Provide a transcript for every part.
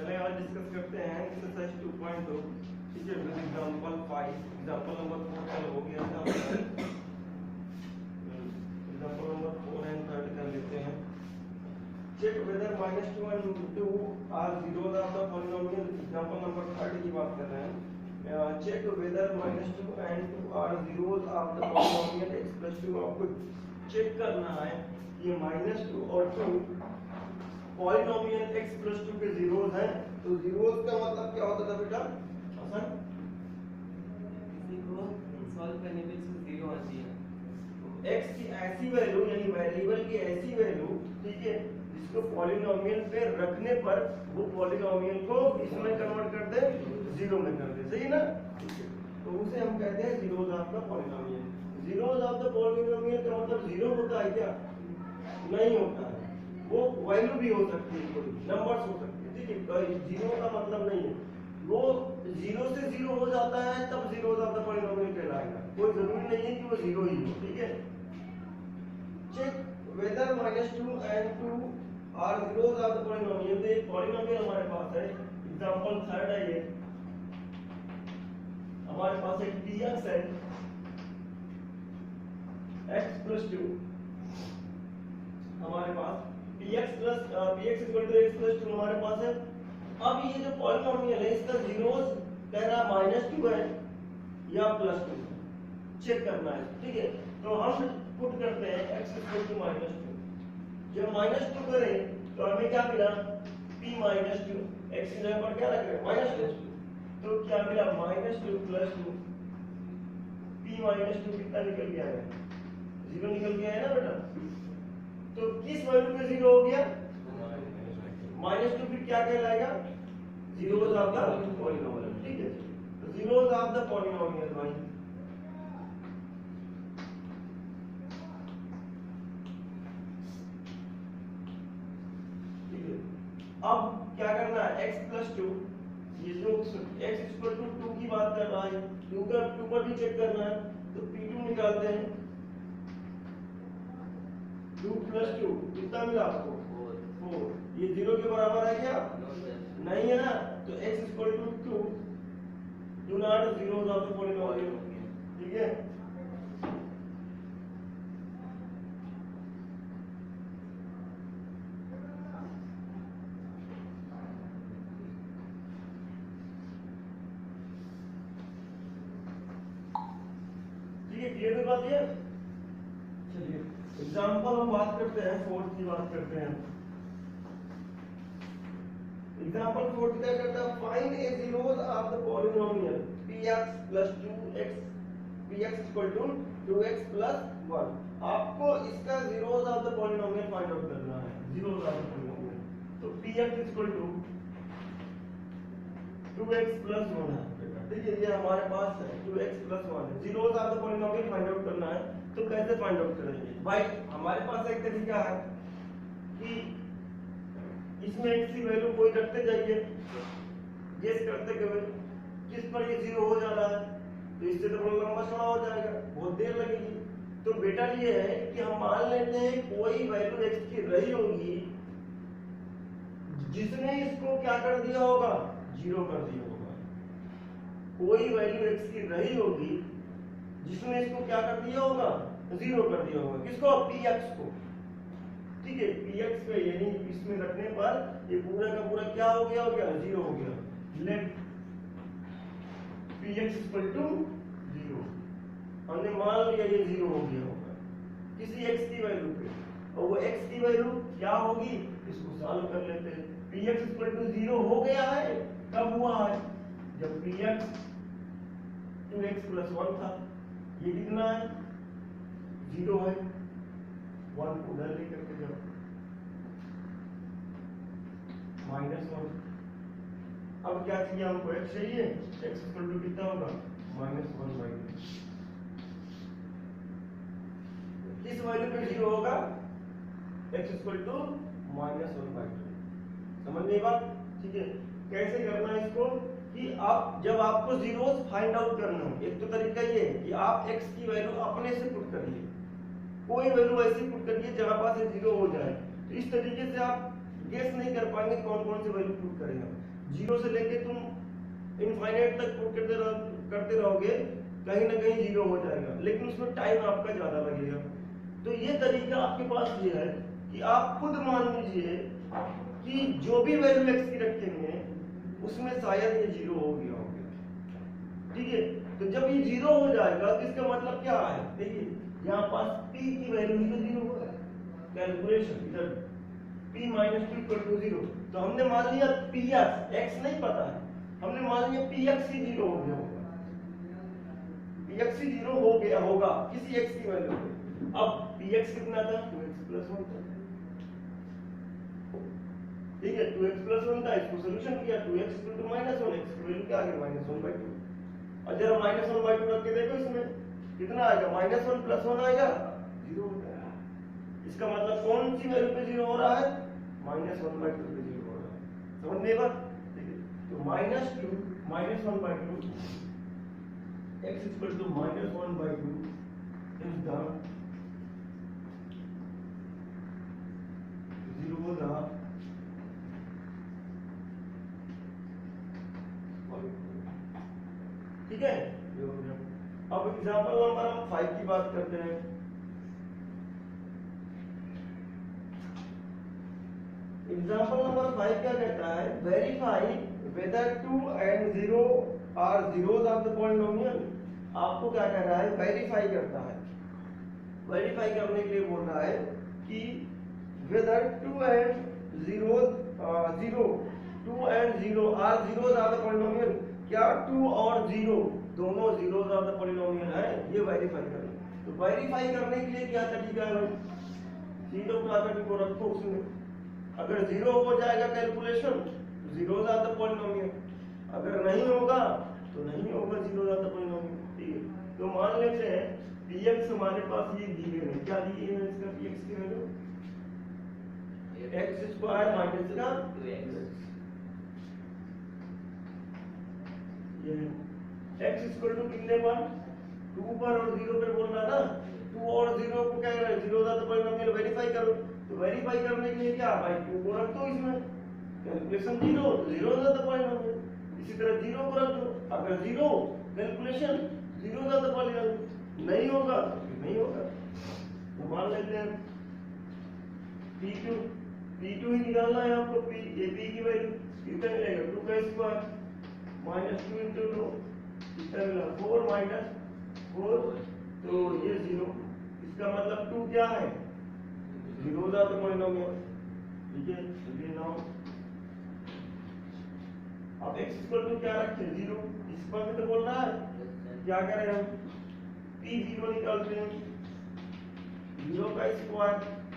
चलिए आज डिस्कस करते हैं एक्सरसाइज 2.2। ठीक है, विद एग्जांपल 5। एग्जांपल नंबर 4 कल हो गया था। एग्जांपल नंबर 4 एंड 3 कर लेते हैं। Check whether -2 and 2 are zeros of the polynomial. Example number 3 की बात कर रहे हैं। Check whether -2 and 2 are zeros of the polynomial x + 2। आपको चेक करना है ये -2 और 2 पॉलिनोमियल x + 2 के जीरोस हैं। तो जीरोस का मतलब क्या होता था बेटा? आसान, किसी को सॉल्व करने पे इसको जीरो आती है। x की ऐसी वैल्यू यानी वेरिएबल की ऐसी वैल्यू, ठीक है, जिसको पॉलिनोमियल पे रखने पर वो पॉलिनोमियल को इसमें कन्वर्ट कर दे, जीरो में कर दे। सही ना? तो उसे हम कहते हैं zeros of the polynomial. Zeros of the polynomial का मतलब जीरो होता है क्या? नहीं होता है। वो वैल्यू भी हो सकती है, कोई नंबर्स हो सकते हैं। ठीक है, जीरो का मतलब नहीं है वो जीरो से जीरो हो जाता है तब जीरोस ऑफ द पॉलिनोमियल कहलाएगा। कोई जरूरी नहीं है कि वो जीरो ही हो। ठीक है, check whether -2 and 2 are zeros of the polynomial. तो एक पॉलिनोमियल हमारे पास है। एग्जांपल 3 है ये। हमारे पास एक px है x + 2। हमारे पास px = x + 2 हमारे पास है। अब ये जो पॉलिनोमियल है इसका जीरोस कह रहा -2 है या +2 है, चेक करना है। ठीक है, तो हम पुट करते हैं x = -2। जब -2 करें तो हमें क्या मिला? p - 2। x की जगह पर क्या रख रहे हैं? -2। तो क्या मिला? -2 + 2। p - 2 कितना निकल गया है? 0 निकल गया है ना बेटा? तो किस वैल्यू पे 0 हो गया? -2 फिर क्या कहलाएगा? Zeros of the polynomial. ठीक है, तो जीरोस ऑफ द पॉलिनोमियल भाई अब क्या करना है? x + 2, ये जो x = 2 की बात कर रहा है, 2 पर भी चेक करना है। तो p2 निकालते हैं। 2 + 2 कितना मिला आपको? 4। ये 0 के बराबर है क्या? नहीं है ना? तो x = 2 do not zeros of the polynomial। ठीक है, क्लियर है बात ये? चलिए एग्जांपल हम बात करते हैं, 4 की बात करते हैं। एग्जांपल 4 क्या करता है? Find A zeros of the polynomial px + 2x, px = 2x + 1। आपको इसका zeros of the polynomial find out करना है। जीरोस ऑफ द पॉलिनोमियल तो px = 2x + 1 है। ठीक है, ये हमारे पास है 2x + 1 है। Zeros of the polynomial find out करना है। तो कैसे फाइंड आउट करेंगे भाई? हमारे पास एक तरीका है कि इसमें x की वैल्यू कोई रखते जाइए, गेस करते हुए किस पर ये 0 हो जा रहा है। तो इससे तो बड़ा लंबा चौड़ा हो जाएगा, बहुत देर लगेगी। तो बेटा ये है कि हम मान लेते हैं कोई वैल्यू x की रही होगी जिसने इसको क्या कर दिया होगा? 0 कर दिया होगा। कोई वैल्यू x की रही होगी जिसने इसको क्या कर दिया होगा? 0 कर दिया होगा। किसको? px को। ठीक है, px पे यानी इसमें रखने पर ये पूरा का पूरा क्या हो गया? 0 हो गया। Let px = 0। हमने मान लिया ये 0 हो गया होगा किसी x की वैल्यू पे। और वो x की वैल्यू क्या होगी? इसको सॉल्व कर लेते हैं। px = 0 हो गया है। कब हुआ है? जब px 2x + 1 था। ये कितना है? 0 है। 1 को उधर लेकर के जाओ, -1। अब क्या चाहिए हमको? x चाहिए। x = कितना होगा? -1/2। किस वैल्यू पे 0 होगा? x = -1/2। समझ गए बात? ठीक है, कैसे करना है इसको कि आप जब आपको जीरोस फाइंड आउट करना हो, एक तो तरीका ये है कि आप x की वैल्यू अपने से पुट करिए। कोई वैल्यू ऐसी पुट करिए जहां पास 0 हो जाए। तो इस तरीके से आप गेस नहीं कर पाएंगे कौन कौन से वैल्यू पुट करेंगे। जीरो से लेके तुम इनफाइनाइट तक पुट करते रहोगे, कहीं ना कहीं जीरो हो जाएगा, लेकिन उसमें टाइम आपका ज्यादा लगेगा। तो ये तरीका आपके पास ये है कि आप खुद मान लीजिए कि जो भी वैल्यू एक्स की रखेंगे उसमें शायद ये जीरो हो गया होगा, ठीक है। तो जब ये जीरो हो जाएगा तो इसका मतलब क्या है, देखिए यहाँ पास p की वैल्यू ही तो जीरो हो है, कैलकुलेशन इधर p minus two equal to zero. तो हमने मान लिया px, x नहीं पता है, हमने मान लिया px ही जीरो हो गया होगा, px ही जीरो हो गया होगा किसी x की वैल्यू पे। अब px कितना था, 2x प्लस 1 था, ठीक है। 2x प्लस 1 था, इसको सोल्यूशन किया, 2x equal to minus 1, x की वैल्यू क्या आ गई -1/2। और जरा -1/2 रख के देखो, इसमें कितना आएगा, -1 प्लस 1 आएगा, जीरो हो जाएगा। इसका मतलब कौन सी वैल्यू पे जीरो हो रहा है, -1/2 पे जीरो हो रहा है, समझ में बात, ठीक है। तो -2 -1/2 x equal to -1/2 is the zero the ठीक है। अब एग्जांपल नंबर हम 5 की बात करते हैं। एग्जांपल नंबर 5 क्या कहता है, verify whether 2 and 0 are zeros of the polynomial। आपको क्या कह रहा है, वेरीफाई करता है, वेरीफाई करने के लिए बोल रहा है कि whether 2 and 0 2 and 0 are zeros of the polynomial, क्या 2 और 0 दोनों zeros of the polynomial है, ये वेरीफाई करना। तो वेरीफाई करने के लिए क्या तरीका है, जीरो प्रॉपर्टी को रखो उसमें, अगर 0 हो जाएगा calculation zeros of the polynomial, अगर नहीं होगा तो नहीं होगा zeros of the polynomial, ठीक है। तो मान लेते हैं px हमारे पास ये दी गई है, क्या दी है इसका px की वैल्यू x स्क्वायर माइनस का 2x, ये x इक्वल टू कितने पर, 2 पर और 0 पर बोल रहा ना, 2 और 0 को क्या कर रहा है, जीरो का तो पॉलिनोमियल वेरीफाई करो। तो वेरीफाई करने के लिए क्या भाई 2 को रख दो इसमें, कैलकुलेशन 0 0 का तो पॉलिनोमियल, इसी तरह 0 को रख दो, अगर 0 कैलकुलेशन 0 का तो पॉलिनोमियल, नहीं होगा नहीं होगा। तो मान लेते हैं p2 ही निकालना है आपको, p की वैल्यू कितना मिलेगा, 2 का स्क्वायर -2 into 2 कितना मिला 4 - 4, तो ये 0, इसका मतलब 2 क्या है, 0 का तो पॉलिनोमियल, ठीक है। तो ये नाउ अब x इक्वल टू क्या रखें, 0, इस पर भी तो बोल रहा है, क्या करें हम, p0 निकालते हैं, 0 का स्क्वायर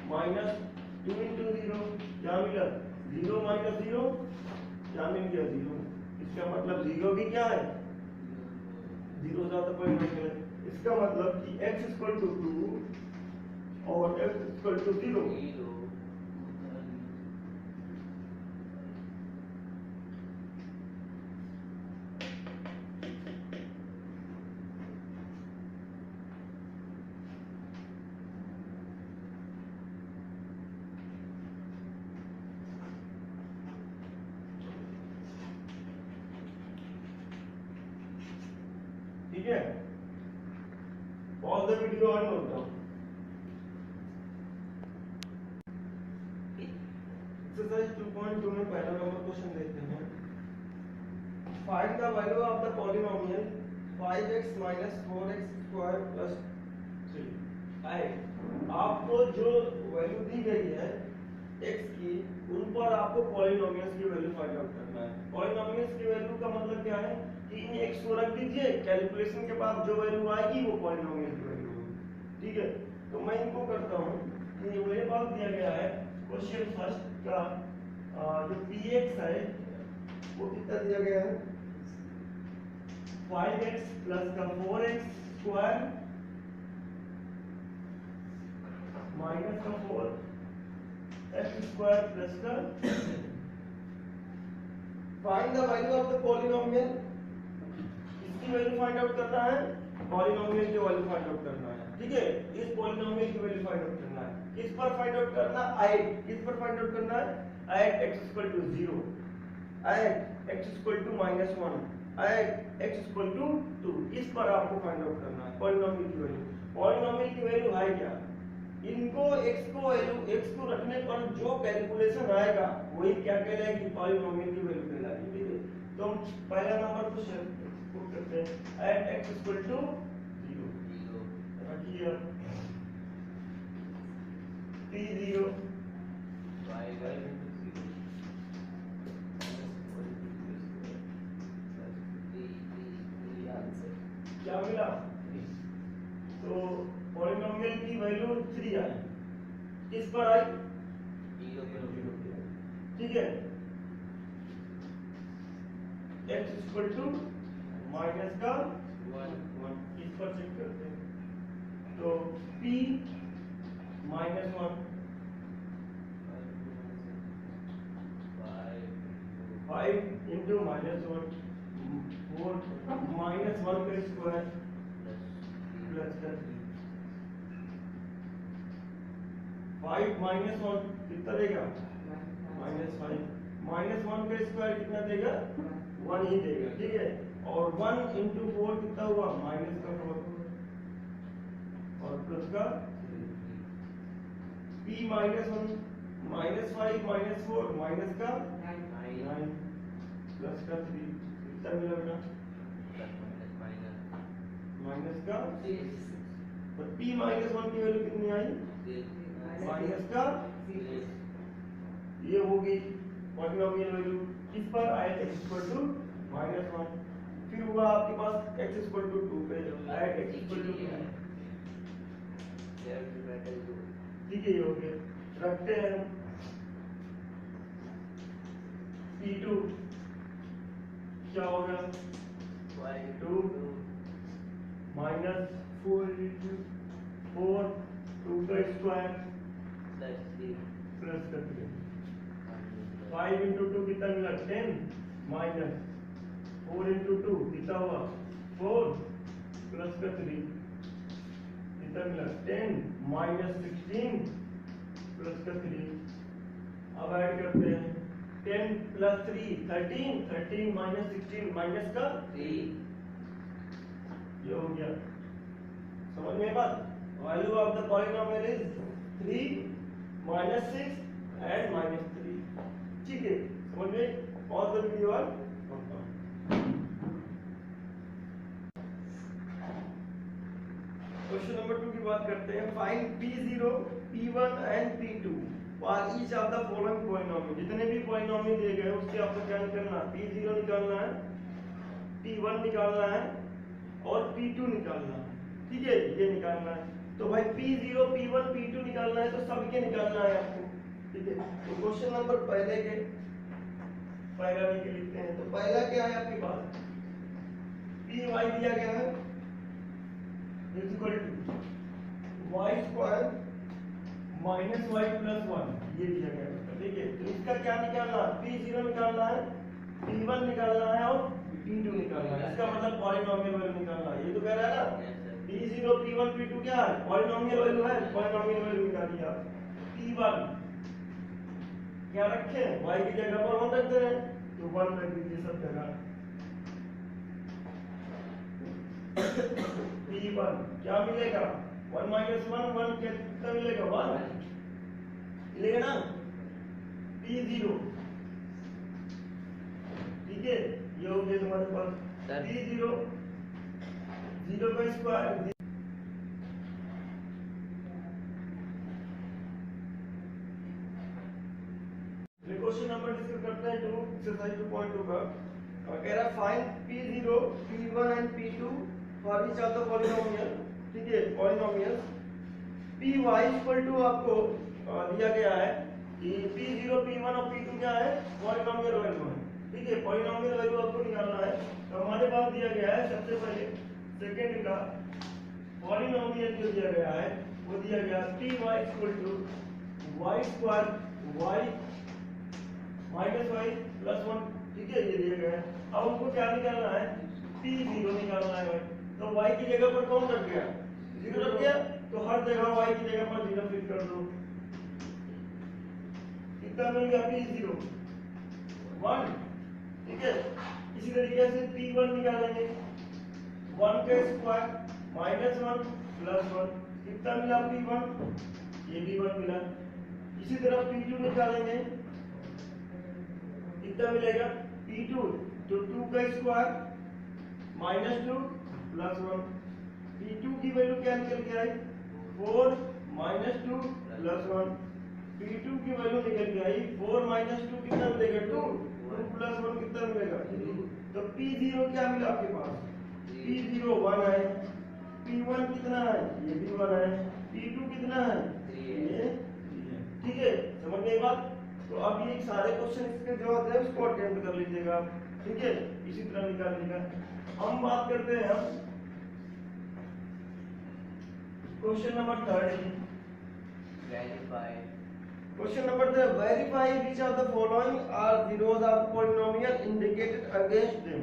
-2 into 0 क्या मिला, 0 - 0 क्या मिल गया, 0। इसका मतलब 0 भी क्या है, 0 ज्यादा पॉलिनोमियल है। इसका मतलब कि x इक्वल टू 2 और x इक्वल टू 0, ठीक है। पॉज द वीडियो और नोट डाउन। एक्सरसाइज 2.2 में पहला नंबर क्वेश्चन देखते हैं, find the value of the polynomial 5x - 4x² + 3। आपको जो वैल्यू दी गई है x की, उन पर आपको पॉलिनोमियल्स की वैल्यू फाइंड आउट करना है। पॉलिनोमियल्स की वैल्यू का मतलब क्या है कि इन x को रख दीजिए, कैलकुलेशन के बाद जो वैल्यू आएगी वो पॉलिनोमियल की वैल्यू होगी, ठीक है। तो मैं इनको करता हूं कि ये मेरे पास दिया गया है क्वेश्चन फर्स्ट का, जो px है वो कितना दिया गया है, 5x प्लस का 4x² माइनस का 4x² प्लस का, find the value of the polynomial, इसकी वैल्यू फाइंड आउट करना है, पॉलिनोमियल की वैल्यू फाइंड आउट करना है, ठीक है। इस पॉलिनोमियल की वैल्यू फाइंड आउट करना है, किस पर फाइंड आउट करना है, i, किस पर फाइंड आउट करना है, at x equal to 0, at x equal to -1, at x equal to 2, इस पर आपको फाइंड आउट करना है पॉलिनोमियल की वैल्यू। पॉलिनोमियल की वैल्यू है क्या, इनको x को रखने पर जो कैलकुलेशन आएगा वही क्या कहलाएगी, पॉलिनोमियल की वैल्यू कहलाएगी। ठीक है, तो हम पहला नंबर को पुट करते हैं at x equal to 0, रखिए p0 क्या मिला, तो पॉलिनोमियल की वैल्यू 3 आई, किस पर आई, ठीक है, x इक्वल टू माइनस का 1, इस पर चेक करते हैं, तो p -1 5 into -1 4 -1 का स्क्वायर प्लस का 5 -1 कितना देगा, -5 -1 का स्क्वायर कितना देगा, 1 ही देगा। ठीक है, और 1 into 4 कितना हुआ, माइनस का 4 और प्लस का 3, p -1 -5 -4 माइनस का 9 प्लस का 3 कितना मिला बेटा, माइनस का 6, तो p -1 की वैल्यू कितनी आई, माइनस का 6, ये होगी पॉलिनोमियल वैल्यू, किस पर आया, x इक्वल टू -1, फिर हुआ आपके पास x इक्वल टू 2 पे आया x इक्वल टू 2, ठीक है, ये हो गया। रखते हैं p2 क्या होगा, 2 माइनस 4 into 4 2 का स्क्वायर प्लस का 3, 5 into 2 कितना मिला, 10 माइनस 4 into 2 कितना हुआ, 4 प्लस का 3 कितना मिला, 10 माइनस 16 प्लस का 3। अब ऐड करते हैं 10 प्लस 3 13, 13 माइनस 16 माइनस का 3, ये हो गया। समझ में बात, value of the polynomial is 3 -6 and -3। ठीक है, समझ में, और the video are question number 2 की बात करते हैं। Find p0 p1 and p2 for each of the following polynomial. जितने भी पॉलिनोमियल दिए गए उससे आपको क्या निकालना है, p0 निकालना है, p1 निकालना है और p2 निकालना है। ठीक है, ये निकालना है। तो भाई p0 p1 p2 निकालना है, तो सबके निकालना है आपको। ठीक है, तो क्वेश्चन नंबर पहले के पहला भी लिखते हैं। तो पहला क्या है आपके पास, py दिया गया है is equal to y square minus y plus 1, ये दिया गया है। ठीक है, तो इसका क्या निकालना है, p0 निकालना है, p1 निकालना है और p2 निकालना है। इसका मतलब पॉलिनोमियल वैल्यू निकालना है। ये तो कह रहा है ना, p0 p1 p2 क्या है, पॉलिनोमियल वैल्यू है, पॉलिनोमियल वैल्यू निकालिए आप। p1 क्या रखे, y की जगह पर 1 रख दे रहे हैं, तो 1 रख दीजिए सब जगह। p1 क्या मिलेगा, 1 - 1 1 कितना मिलेगा, 1 मिलेगा ना। p0 ठीक है, ये हो गया तुम्हारे पास p0 0 का स्क्वायर। क्वेश्चन नंबर डिस्कस करते हैं 2 एक्सरसाइज 2.2 का। कह रहा find p0 p1 and p2 for each of the polynomial. ठीक है, पॉलिनोमियल py इक्वल टू आपको दिया गया है कि p0 p1 और p2 क्या है, पॉलिनोमियल वैल्यू है। ठीक है, पॉलिनोमियल वैल्यू आपको निकालना है। तो हमारे पास दिया गया है सबसे पहले सेकंड का पॉलिनोमियल जो दिया गया है वो दिया गया py equal to y square y minus y plus 1। ठीक है, ये दिया गया है। अब हमको क्या निकालना है, p0 निकालना है। तो y की जगह पर कौन रख गया, 0 रख गया, तो हर जगह y की जगह पर 0 फिट कर दो। ठीक कितना मिल गया P0 1, ठीक है। इसी तरीके से P1 निकालेंगे 1 का स्क्वायर माइनस 1 प्लस 1, कितना मिला P1, ये भी 1 मिला। इसी तरह P2 निकालेंगे, कितना मिलेगा P2, तो 2 का स्क्वायर माइनस 2 प्लस 1, P2 की वैल्यू क्या निकल के आई 4 माइनस 2 प्लस 1, P2 की वैल्यू निकल के आई 4 माइनस 2 कितना मिलेगा 2 प्लस 1 कितना मिलेगा, तो P0 क्या मिला आपके पास, P0 1 है, P1 कितना है, ये भी 1 है, P2 कितना है, ये 3 है, ठीक है। समझ गए बात। तो अब ये सारे क्वेश्चन इसके जो होते हैं उसको अटेम्प्ट कर लीजिएगा, ठीक है, इसी तरह निकालने का। हम बात करते हैं क्वेश्चन नंबर 3 की। Question number 3, verify which of the following are zeros of the polynomial indicated against them।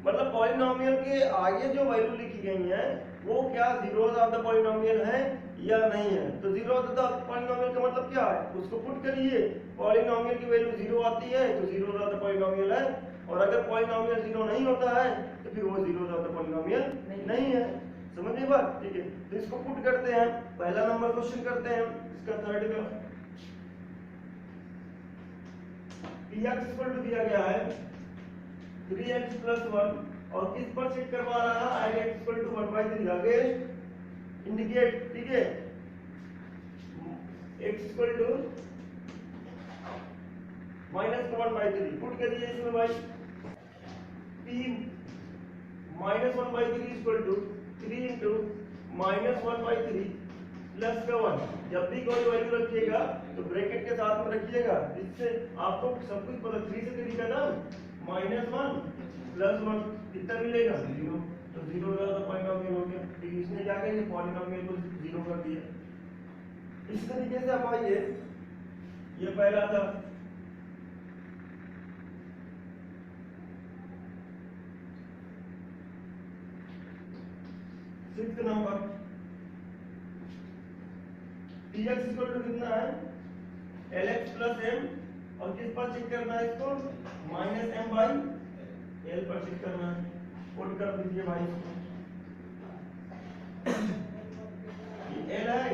मतलब पॉलिनोमियल के आगे जो वैल्यू लिखी गई है वो क्या जीरोस ऑफ द पॉलिनोमियल है या नहीं है। तो जीरो ऑफ द पॉलिनोमियल का मतलब क्या है, उसको पुट करिए, पॉलिनोमियल की वैल्यू जीरो आती है तो जीरोस ऑफ द पॉलिनोमियल है, और अगर पॉलिनोमियल जीरो नहीं होता है तो फिर वो जीरोस ऑफ द पॉलिनोमियल नहीं है। समझ गए बात, ठीक है। तो इसको पुट करते हैं, पहला नंबर क्वेश्चन करते हैं इसका थर्ड का। Px इक्वल टू दिया गया है 3x प्लस 1 और किस पर चेक करवा रहा है, x इक्वल टू 1/3 आगे इंडिकेट, ठीक है, x equal to minus 1/3 put करिए इसमें भाई, p minus 1/3 equal to 3 into minus 1/3 plus का 1। जब भी कोई वैल्यू रखिएगा तो ब्रैकेट के साथ में रखिएगा, जिससे आपको सब कुछ पता। 3 से 3 का नाम -1 प्लस 1 कितना मिलेगा 0, तो 0 का पॉलिनोमियल हो गया। ठीक, इसने क्या किया, पॉलिनोमियल को 0 कर दिया। इस तरीके से आप आइए, ये पहला था। Sixth number Px equal to कितना है Lx प्लस m, और किस पर चेक करना है इसको, माइनस m बाई l पर चेक करना है। पुट कर दीजिए भाई, ये l है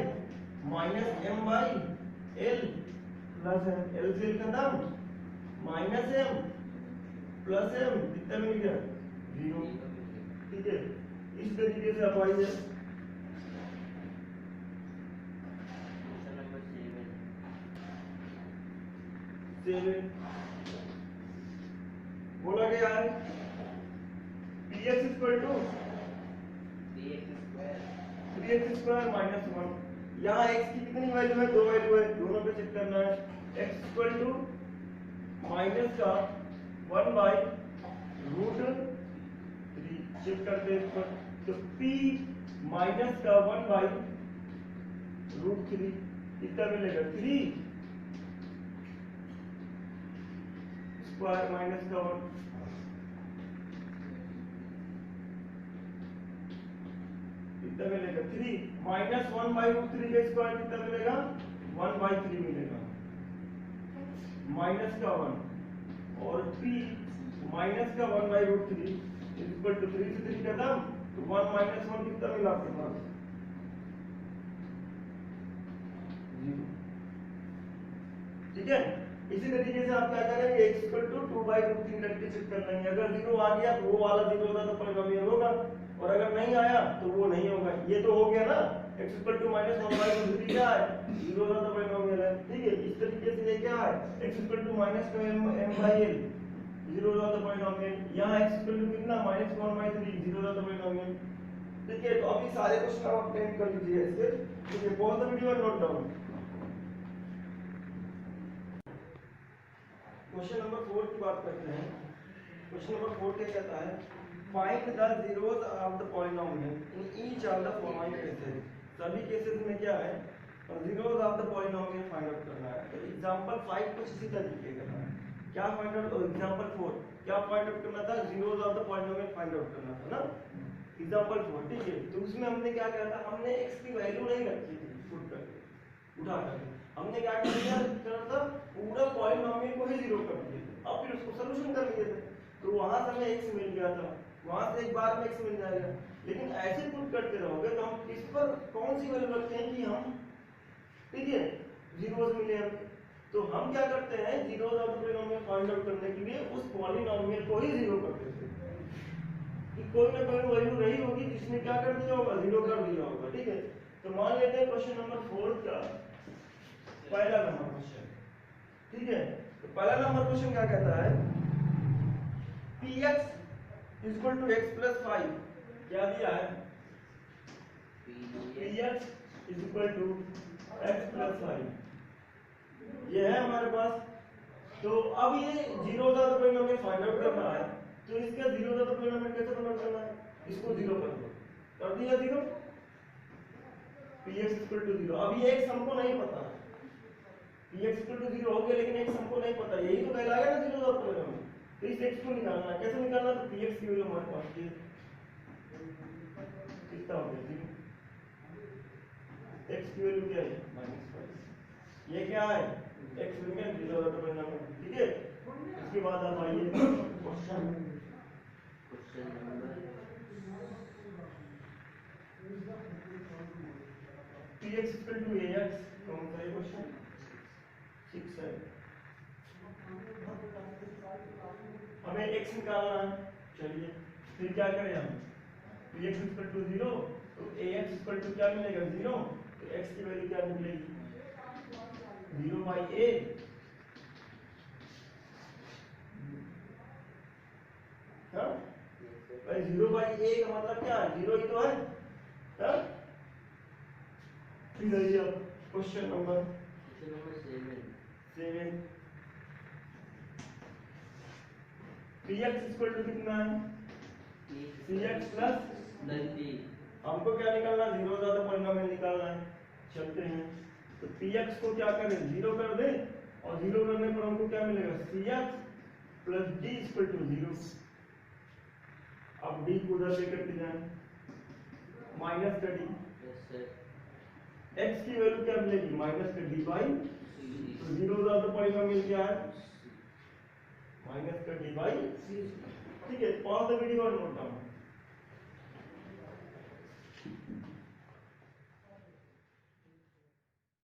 minus m by l plus m, l से l का दाम माइनस m प्लस m कितना मिल गया 0, ठीक है। इस तरीके से आप आइए बोला गया है Px equal to 3x square minus 1। यहाँ x की कितनी वैल्यू है, 2 वैल्यू है, दोनों पे चेक करना है। x इक्वल टू माइनस का 1/√3 चेक करते हैं इसको, तो p माइनस का 1/√3 कितना मिलेगा 3 स्क्वायर माइनस का 1, कितना मिलेगा 3 माइनस 1/√3 का स्क्वायर कितना मिलेगा 1/3 मिलेगा, माइनस का 1 और p माइनस का 1/√3 इक्वल टू 3 से 3 का दाम, तो 1 माइनस 1 कितना मिला आपके पास 0, ठीक है। इसी तरीके से आप क्या करेंगे, x इक्वल टू 2/√3 करके चेक कर लेंगे। अगर 0 आ गया तो वो वाला 0 होगा तो पॉलिनोमियल होगा, और अगर नहीं आया तो वो नहीं होगा। ये तो हो गया ना, x इक्वल टू माइनस 1/√3 क्या है 0 होगा तो पॉलिनोमियल है, ठीक है। इस तरीके से ये क्या है, x इक्वल टू माइनस का m/l 0 होगा तो पॉलिनोमियल। यहाँ x इक्वल टू कितना माइनस 1/3 0 होगा तो पॉलिनोमियल, ठीक है। तो अभी सारे क्वेश्चन आप अटेम्प्ट कर लीजिए इसके, ठीक है। पॉज द वीडियो और नोट डाउन। क्वेश्चन नंबर 4 की बात करते हैं। क्वेश्चन नंबर 4 क्या कहता है, find the zeros of the polynomial in each of the following cases. सभी केसेस में क्या है, zeros of the polynomial find out करना है। तो एग्जांपल 5 कुछ इसी तरीके का था। क्या फाइंड आउट, और एग्जांपल 4 क्या फाइंड आउट करना था, zeros of the polynomial find out करना था ना, एग्जांपल 4, ठीक है। तो उसमें हमने क्या किया था, हमने x की वैल्यू नहीं रखी थी पुट करके, उठा करके हमने क्या किया था, पूरा पॉलिनोमियल को ही जीरो कर दिया, अब फिर उसको सोल्यूशन कर लिए थे, तो वहां से हमें x मिल गया था, वहां से एक बार में x मिल जाएगा। लेकिन ऐसे पुट करते रहोगे तो हम किस पर कौन सी वैल्यू रखते हैं कि हम, ठीक है, जीरोस मिले हमें, तो हम क्या करते हैं, zeros of the polynomial find out करने के लिए उस पॉलिनोमियल को ही जीरो कर देते हैं कि कोई ना कोई वैल्यू रही होगी जिसने क्या कर दिया होगा, जीरो कर दिया होगा, ठीक है। तो मान लेते हैं क्वेश्चन नंबर 4 का पहला नंबर क्वेश्चन, ठीक है। तो पहला नंबर क्वेश्चन क्या कहता है, px equal to x plus 5, क्या दिया है, px equal to x plus 5, ये है हमारे पास। तो अब ये जीरो का पॉलिनोमियल फाइंड आउट करना है, तो इसका जीरो का पॉलिनोमियल कैसे कन्वर्ट करना है, इसको जीरो कर दो, कर दिया जीरो, px इक्वल टू 0। अब ये x हमको नहीं पता, px इक्वल टू 0 हो गया, लेकिन x हमको नहीं पता, यही तो कहलाएगा ना जीरो का पॉलिनोमियल। तो इस x को निकालना है, कैसे निकालना, तो px की वैल्यू हमारे पास ये कितना हो गया, x की वैल्यू क्या है, -5, ये क्या है, x मिल गया जीरो का पॉलिनोमियल, ठीक है। इसके बाद आप आइए question number px equal to ax, कौन सा है क्वेश्चन, 6 है, हमें x निकालना है। चलिए फिर क्या करें हम, px इक्वल टू 0, तो ax इक्वल टू क्या मिलेगा, 0, तो x की वैल्यू क्या मिलेगी, 0/a, हाँ भाई 0/a का मतलब क्या है, 0 ही तो है, हाँ। फिर आइए आप question number 7, px equal to कितना है, px प्लस, हमको क्या निकालना है, जीरो ज्यादा पॉलिनोमियल निकालना है। चलते हैं, तो px को क्या करें, जीरो कर दे, और जीरो करने पर हमको क्या मिलेगा, cx plus d equal to 0। अब d को उधर लेकर के जाएं, माइनस का d, x की वैल्यू क्या मिलेगी, माइनस का d बाई, तो जीरो ज्यादा पॉलिनोमियल क्या है, माइनस का d बाई, ठीक है। पॉज द वीडियो और नोट डाउन।